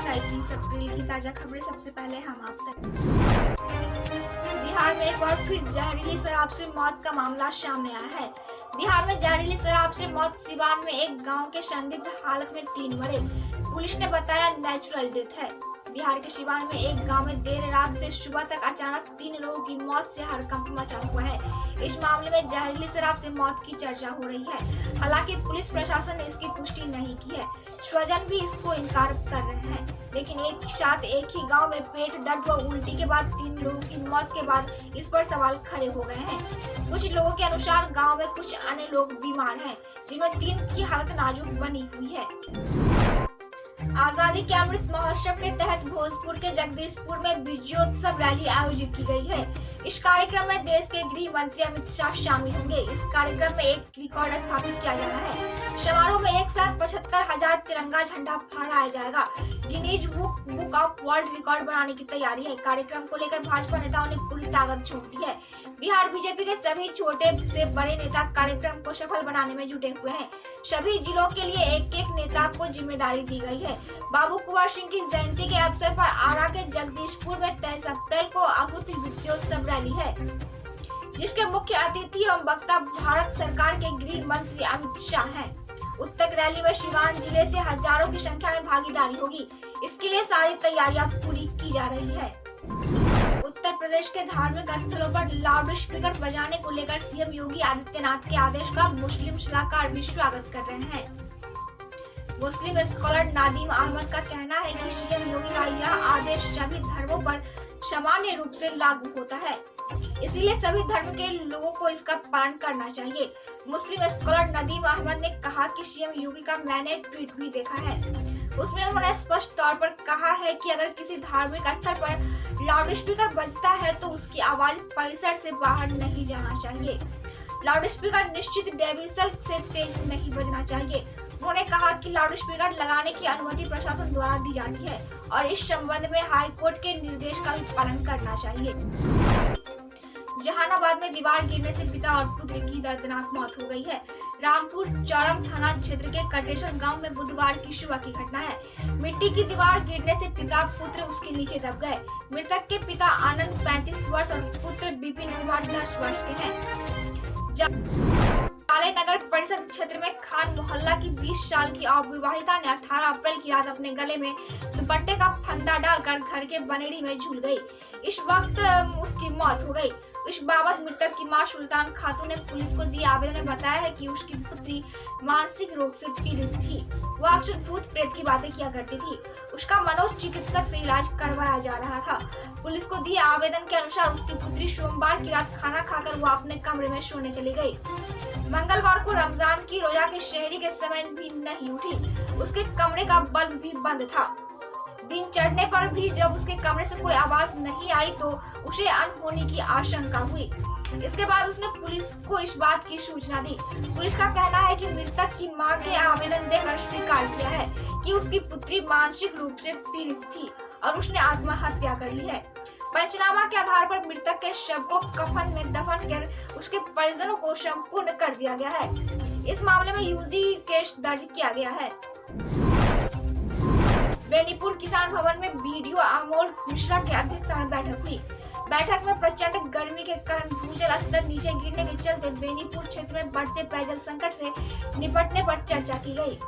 है 21 अप्रैल की ताजा खबरें। सबसे पहले हम आप तक। बिहार में एक बार फिर जहरीली शराब से मौत का मामला सामने आया है। बिहार में जहरीली शराब से मौत। सिवान में एक गांव के संदिग्ध हालत में 3 मरे। पुलिस ने बताया नेचुरल डेथ है। बिहार के सिवान में एक गांव में देर रात से सुबह तक अचानक 3 लोगों की मौत से हड़कंप मचा हुआ है। इस मामले में जहरीली शराब से मौत की चर्चा हो रही है। हालांकि पुलिस प्रशासन ने इसकी पुष्टि नहीं की है। स्वजन भी इसको इनकार कर रहे हैं, लेकिन एक साथ एक ही गांव में पेट दर्द व उल्टी के बाद 3 लोगों की मौत के बाद इस पर सवाल खड़े हो गए हैं। कुछ लोगों के अनुसार गांव में कुछ अन्य लोग बीमार हैं, जिनमें 3 की हालत नाजुक बनी हुई है। आजादी के अमृत महोत्सव के तहत भोजपुर के जगदीशपुर में विजयोत्सव रैली आयोजित की गई है। इस कार्यक्रम में देश के गृह मंत्री अमित शाह शामिल होंगे। इस कार्यक्रम में एक रिकॉर्ड स्थापित किया जाना है। समारोह में एक साथ 75,000 तिरंगा झंडा फहराया जाएगा। Guinness book of world record बनाने की तैयारी है। कार्यक्रम को लेकर भाजपा नेताओं ने पूरी ताकत झोंक दी है। बिहार बीजेपी के सभी छोटे से बड़े नेता कार्यक्रम को सफल बनाने में जुटे हुए हैं। सभी जिलों के लिए एक नेता को जिम्मेदारी दी गई है। बाबू कुंवर सिंह की जयंती के अवसर पर आरा के जगदीशपुर में 23 अप्रैल को अद्भुत विजयोत्सव रैली है, जिसके मुख्य अतिथि एवं वक्ता भारत सरकार के गृह मंत्री अमित शाह हैं। उत्तर रैली में सिवान जिले से हजारों की संख्या में भागीदारी होगी। इसके लिए सारी तैयारियां पूरी की जा रही है। उत्तर प्रदेश के धार्मिक स्थलों पर लाउड स्पीकर बजाने को लेकर सीएम योगी आदित्यनाथ के आदेश का मुस्लिम सलाहकार भी स्वागत कर रहे हैं। मुस्लिम स्कॉलर नादीम अहमद का कहना है कि सीएम योगी का यह आदेश सभी धर्मों पर सामान्य रूप से लागू होता है, इसीलिए सभी धर्म के लोगों को इसका पालन करना चाहिए। मुस्लिम स्कॉलर नदीम अहमद ने कहा कि सीएम योगी का मैंने ट्वीट भी देखा है। उसमें उन्होंने स्पष्ट तौर पर कहा है कि अगर किसी धार्मिक स्थल पर लाउड स्पीकर बजता है तो उसकी आवाज परिसर से बाहर नहीं जाना चाहिए। लाउड स्पीकर निश्चित डेसिबल से तेज नहीं बजना चाहिए। उन्होंने कहा कि लाउड स्पीकर लगाने की अनुमति प्रशासन द्वारा दी जाती है और इस संबंध में हाई कोर्ट के निर्देश का भी पालन करना चाहिए। जहानाबाद में दीवार गिरने से पिता और पुत्र की दर्दनाक मौत हो गई है। रामपुर चौरम थाना क्षेत्र के कटेश्वर गांव में बुधवार की सुबह की घटना है। मिट्टी की दीवार गिरने से पिता पुत्र उसके नीचे दब गए। मृतक के पिता आनंद 35 वर्ष और पुत्र विपिन कुमार 10 वर्ष के हैं। काले नगर परिषद क्षेत्र में खान मोहल्ला की 20 साल की अविवाहिता ने 18 अप्रैल की रात अपने गले में दुपट्टे का फंदा डालकर घर के बनेड़ी में झूल गई। इस वक्त उसकी मौत हो गई। इस बाबत मृतक की मां सुल्तान खातून ने पुलिस को दिए आवेदन में बताया है कि उसकी पुत्री मानसिक रोग से पीड़ित थी। वह अक्सर भूत प्रेत की बातें किया करती थी। उसका मनोचिकित्सक से इलाज करवाया जा रहा था। पुलिस को दिए आवेदन के अनुसार उसकी पुत्री सोमवार की रात खाना खाकर वह अपने कमरे में सोने चली गई। मंगलवार को रमजान की रोजा के शहरी के समय भी नहीं उठी। उसके कमरे का बल्ब भी बंद था। दिन चढ़ने पर भी जब उसके कमरे से कोई आवाज नहीं आई तो उसे अनहोनी की आशंका हुई। इसके बाद उसने पुलिस को इस बात की सूचना दी। पुलिस का कहना है कि मृतक की मां के आवेदन देकर स्वीकार किया है कि उसकी पुत्री मानसिक रूप से पीड़ित थी और उसने आत्महत्या कर ली है। पंचनामा के आधार पर मृतक के शव को कफन में दफन कर उसके परिजनों को संपूर्ण कर दिया गया है। इस मामले में यूजी केस दर्ज किया गया है। बेनीपुर किसान भवन में बीडीओ अमोल मिश्रा की अध्यक्षता में बैठक हुई। बैठक में प्रचंड गर्मी के कारण भूजल स्तर नीचे गिरने के चलते बेनीपुर क्षेत्र में बढ़ते पेयजल संकट से निपटने पर चर्चा की गई।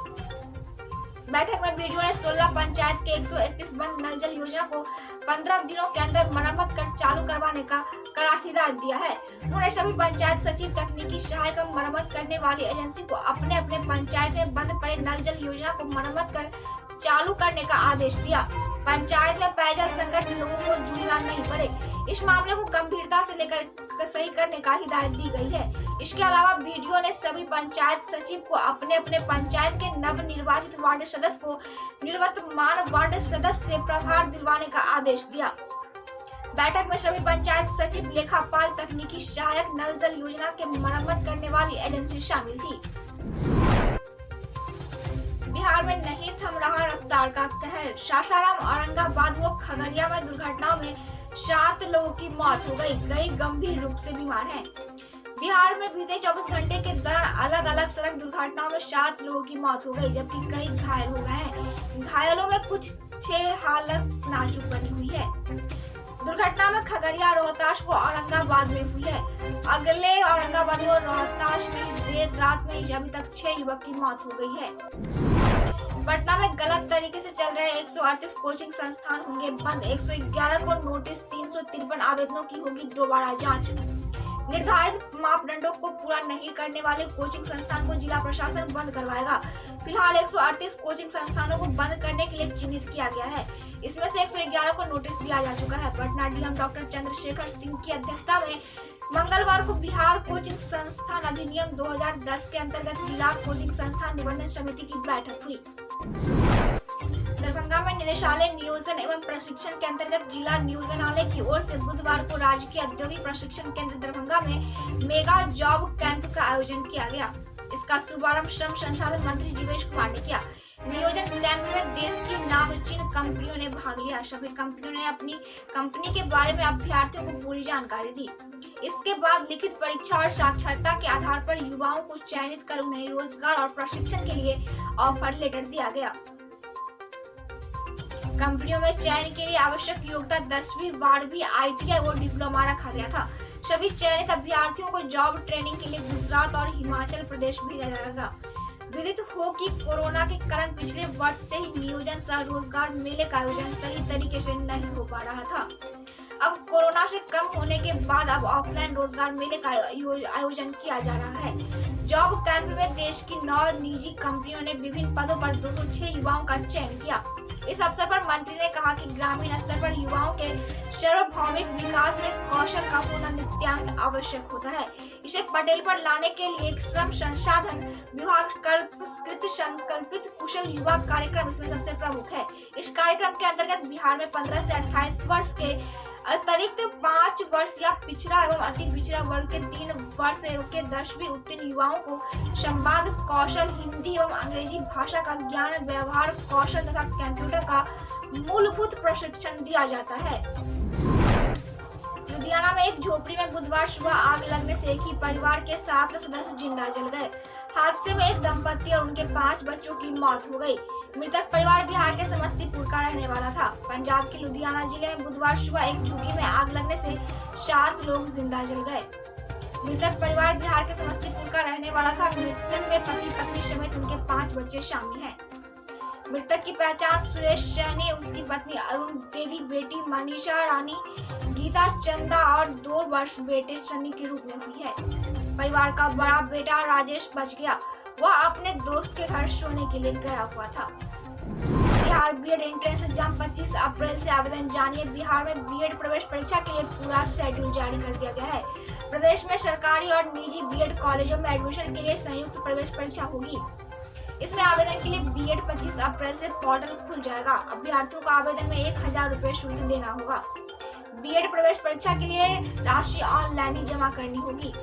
बैठक में बीडीओ ने 16 पंचायत के 131 बंद नल जल योजना को 15 दिनों के अंदर मरम्मत कर चालू करवाने का कड़ा हिदायत दिया है। उन्होंने सभी पंचायत सचिव, तकनीकी सहायक मरम्मत करने वाली एजेंसी को अपने अपने पंचायत में बंद पड़े नल जल योजना को मरम्मत कर चालू करने का आदेश दिया। पंचायत में पेयजल संकट लोगों को जूझना नहीं पड़े, इस मामले को गंभीरता से लेकर सही करने का हिदायत दी गई है। इसके अलावा बीडीओ ने सभी पंचायत सचिव को अपने अपने पंचायत के नव निर्वाचित वार्ड सदस्य को निवर्तमान वार्ड सदस्य से प्रभार दिलवाने का आदेश दिया। बैठक में सभी पंचायत सचिव, लेखापाल, तकनीकी सहायक, नल जल योजना के मरम्मत करने वाली एजेंसी शामिल थी। बिहार में नहीं थम रहा रफ्तार का कहर। सासाराम, औरंगाबाद व खगड़िया में दुर्घटनाओं में 7 लोगों की मौत हो गई। कई गंभीर रूप से बीमार हैं। बिहार में बीते 24 घंटे के दौरान अलग अलग सड़क दुर्घटनाओं में 7 लोगों की मौत हो गई, जबकि कई घायल हो गए हैं। घायलों में कुछ 6 हालत नाजुक बनी हुई है। दुर्घटना में खगड़िया, रोहतास व औरंगाबाद में हुई है। अगले औरंगाबाद और रोहतास में देर रात में अभी तक 6 युवक की मौत हो गई है। पटना में गलत तरीके से चल रहे 138 कोचिंग संस्थान होंगे बंद। 111 को नोटिस, 353 आवेदनों की होगी दोबारा जांच। निर्धारित मापदंडों को पूरा नहीं करने वाले कोचिंग संस्थान को जिला प्रशासन बंद करवाएगा। फिलहाल 138 कोचिंग संस्थानों को बंद करने के लिए चिन्हित किया गया है। इसमें से 111 को नोटिस दिया जा चुका है। पटना डीएम डॉक्टर चंद्रशेखर सिंह की अध्यक्षता में मंगलवार को बिहार कोचिंग संस्थान अधिनियम 2010 के अंतर्गत जिला कोचिंग संस्थान निबंधन समिति की बैठक हुई। दरभंगा में निदेशालय नियोजन एवं प्रशिक्षण के अंतर्गत जिला नियोजनालय की ओर से बुधवार को राजकीय औद्योगिक प्रशिक्षण केंद्र दरभंगा में मेगा जॉब कैंप का आयोजन किया गया। इसका शुभारंभ श्रम संसाधन मंत्री जीवेश कुमार ने किया। नियोजन कैंप में देश की नामचीन कंपनियों ने भाग लिया। सभी कंपनियों ने अपनी कंपनी के बारे में अभ्यर्थियों को पूरी जानकारी दी। इसके बाद लिखित परीक्षा और साक्षरता के आधार पर युवाओं को चयनित कर उन्हें रोजगार और प्रशिक्षण के लिए ऑफर लेटर दिया गया। कंपनियों में चयन के लिए आवश्यक योग्यता 10वीं, 12वीं, ITI और डिप्लोमा रखा गया था। सभी चयनित अभ्यर्थियों को जॉब ट्रेनिंग के लिए गुजरात और हिमाचल प्रदेश भेजा जाएगा। विदित हो कि कोरोना के कारण पिछले वर्ष से ही नियोजन सह रोजगार मेले का आयोजन सही तरीके से नहीं हो पा रहा था। अब कोरोना से कम होने के बाद अब ऑफलाइन रोजगार मेले का आयोजन किया जा रहा है। जॉब कैंप में देश की 9 निजी कंपनियों ने विभिन्न पदों पर 206 युवाओं का चयन किया। इस अवसर पर मंत्री ने कहा कि ग्रामीण स्तर पर युवाओं के सार्वभौमिक विकास में कौशल का होना नित्यांत आवश्यक होता है। इसे पटेल पर लाने के लिए श्रम संसाधन विभाग कृत संकल्पित कुशल युवा कार्यक्रम इसमें सबसे प्रमुख है। इस कार्यक्रम के अंतर्गत बिहार में 15 से 28 वर्ष के अतिरिक्त 5 वर्ष या पिछड़ा एवं अति पिछड़ा वर्ग के 3 वर्ष के 10वीं उत्तीर्ण युवाओं को संवाद कौशल, हिंदी एवं अंग्रेजी भाषा का ज्ञान, व्यवहार कौशल तथा कंप्यूटर का मूलभूत प्रशिक्षण दिया जाता है। लुधियाना में एक झोपड़ी में बुधवार सुबह आग लगने से एक ही परिवार के 7 सदस्य जिंदा जल गए। हादसे में एक दंपति और उनके 5 बच्चों की मौत हो गई। मृतक परिवार बिहार के समस्तीपुर का रहने वाला था। पंजाब के लुधियाना जिले में बुधवार सुबह एक झुग्गी में आग लगने से 7 लोग जिंदा जल गए। मृतक परिवार बिहार के समस्तीपुर का रहने वाला था। मृतक में पति पत्नी समेत उनके 5 बच्चे शामिल हैं। मृतक की पहचान सुरेश सैनी, उसकी पत्नी अरुण देवी, बेटी मनीषा रानी, गीता चंदा और 2 वर्ष बेटे सनी के रूप में हुई है। परिवार का बड़ा बेटा राजेश बच गया। वह अपने दोस्त के घर सोने के लिए गया हुआ था। बिहार बीएड एंट्रेंस एग्जाम 25 अप्रैल से आवेदन जानिए। बिहार में बीएड प्रवेश परीक्षा के लिए पूरा शेड्यूल जारी कर दिया गया है। प्रदेश में सरकारी और निजी बीएड कॉलेजों में एडमिशन के लिए संयुक्त प्रवेश परीक्षा होगी। इसमें आवेदन के लिए बीएड 25 अप्रैल से पोर्टल खुल जाएगा। अभ्यर्थियों को आवेदन में 1000 रुपए शुल्क देना होगा। बीएड प्रवेश परीक्षा के लिए राशि ऑनलाइन ही जमा करनी होगी।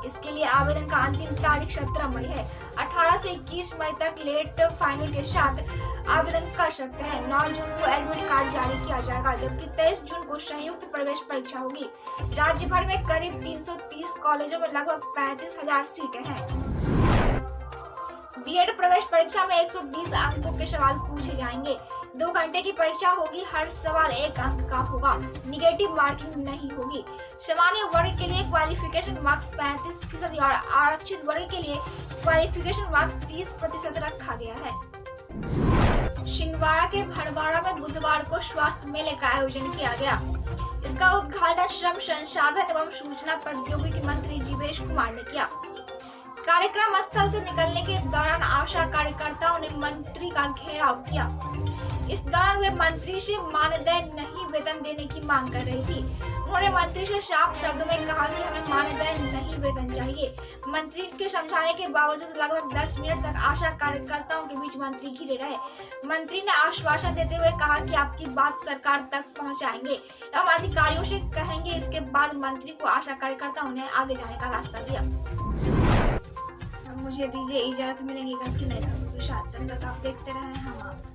इसके लिए आवेदन का अंतिम तारीख 17 मई है। 18 से 21 मई तक लेट फाइनल के साथ आवेदन कर सकते हैं। 9 जून को एडमिट कार्ड जारी किया जाएगा, जबकि 23 जून को संयुक्त प्रवेश परीक्षा होगी। राज्य भर में करीब 330 कॉलेजों में लगभग 35,000 सीटें हैं। बीएड प्रवेश परीक्षा में 120 अंकों के सवाल पूछे जाएंगे। 2 घंटे की परीक्षा होगी। हर सवाल 1 अंक का होगा। निगेटिव मार्किंग नहीं होगी। सामान्य वर्ग के लिए क्वालिफिकेशन मार्क्स 35% और आरक्षित वर्ग के लिए क्वालिफिकेशन मार्क्स 30% रखा गया है। छिंदवाड़ा के भड़वाड़ा में बुधवार को स्वास्थ्य मेले का आयोजन किया गया। इसका उद्घाटन श्रम संसाधन एवं सूचना प्रौद्योगिकी मंत्री जीवेश कुमार ने किया। कार्यक्रम स्थल से निकलने के दौरान आशा कार्यकर्ताओं ने मंत्री का घेराव किया। इस दौरान वे मंत्री से मानदेय नहीं वेतन देने की मांग कर रही थी। उन्होंने मंत्री से साफ शब्दों में कहा कि हमें मानदेय नहीं वेतन चाहिए। मंत्री के समझाने के बावजूद लगभग 10 मिनट तक आशा कार्यकर्ताओं के बीच मंत्री घिरे रहे। मंत्री ने आश्वासन देते हुए कहा कि आपकी बात सरकार तक पहुंचाएंगे एवं अधिकारियों से कहेंगे। इसके बाद मंत्री को आशा कार्यकर्ताओं ने आगे जाने का रास्ता दिया। मुझे दीजिए इजाजत, मिलेंगे कल की नई खबरों के साथ। तब तक आप देखते रहें हम आप।